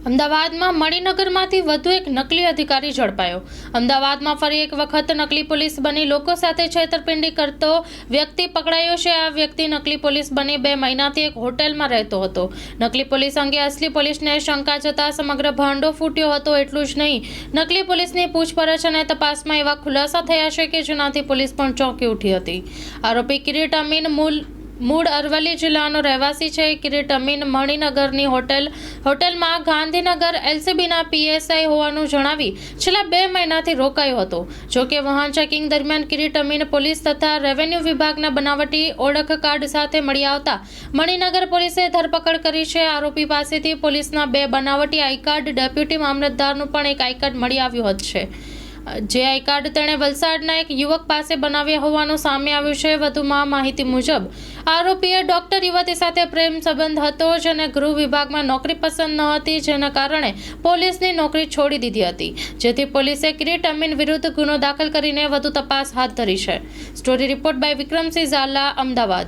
અમદાવાદમાં મણિનગરમાંથી વધુ એક નકલી અધિકારી ઝડપાયો। અમદાવાદમાં ફરી એક વખત નકલી પોલીસ બની લોકો સાથે છેતરપિંડી કરતો વ્યક્તિ પકડાયો છે। આ વ્યક્તિ નકલી પોલીસ બની 2 મહિનાથી એક હોટેલમાં રહેતો હતો। નકલી પોલીસ અંગે અસલી પોલીસને શંકા જતા સમગ્ર ભાંડો ફૂટ્યો હતો। એટલું જ નહીં, નકલી પોલીસની પૂછપરછ અને તપાસમાં એવા ખુલાસા થયા છે કે જેનાથી પોલીસ પણ ચોંકી ઉઠી હતી। આરોપી કિરીટ અમીન મૂળ અરવલ્લી જિલ્લાનો રહેવાસી છે। કિરીટ અમીન મણિનગરની હોટેલમાં ગાંધીનગર એલસીબીના પીએસઆઈ હોવાનું જણાવી છેલ્લા 2 મહિનાથી રોકાયો હતો। જોકે વાહન ચેકિંગ દરમિયાન કિરીટ અમીન પોલીસ તથા રેવન્યુ વિભાગના બનાવટી ઓળખ કાર્ડ સાથે મળી આવતા મણિનગર પોલીસે ધરપકડ કરી છે। આરોપી પાસેથી પોલીસના 2 બનાવટી આઈ કાર્ડ, ડેપ્યુટી મામલતદારનું પણ એક આઈ કાર્ડ મળી આવ્યું છે। જે આઈ કાર્ડ તેણે વલસાડના એક યુવક પાસે બનાવ્યા હોવાનું સામે આવ્યું છે। વધુમાં માહિતી મુજબ આરોપીએ ડોક્ટર યુવતી સાથે પ્રેમ સંબંધ હતો, જેને ગૃહ વિભાગમાં નોકરી પસંદ ન હતી, જેના કારણે પોલીસની નોકરી છોડી દીધી હતી। જેથી પોલીસે કિરીટ અમીન વિરુદ્ધ ગુનો દાખલ કરીને વધુ તપાસ હાથ ધરી છે। Story report by Vikramsinh Zala, Ahmedabad.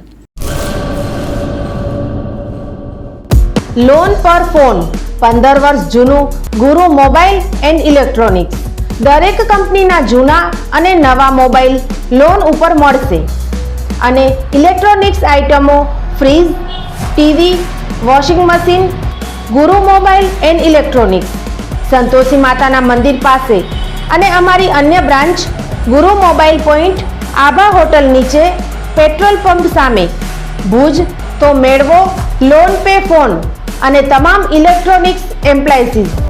Loan પર ફોન 15 વર્ષ જૂનું ગુરુ મોબાઈલ એન્ડ ઇલેક્ટ્રોનિક્સ। દરેક કંપનીના જૂના અને નવા મોબાઈલ લોન ઉપર મળશે અને ઇલેક્ટ્રોનિક્સ આઇટમો ફ્રીજ, ટીવી, વોશિંગ મશીન। ગુરુ મોબાઈલ એન્ડ ઇલેક્ટ્રોનિક્સ સંતોષી માતાના મંદિર પાસે અને અમારી અન્ય બ્રાન્ચ ગુરુ મોબાઈલ પોઈન્ટ આભા હોટલ નીચે પેટ્રોલ પંપ સામે ભુજ। તો મેળવો લોન પે ફોન અને તમામ ઇલેક્ટ્રોનિક્સ એપ્લાયન્સીસ।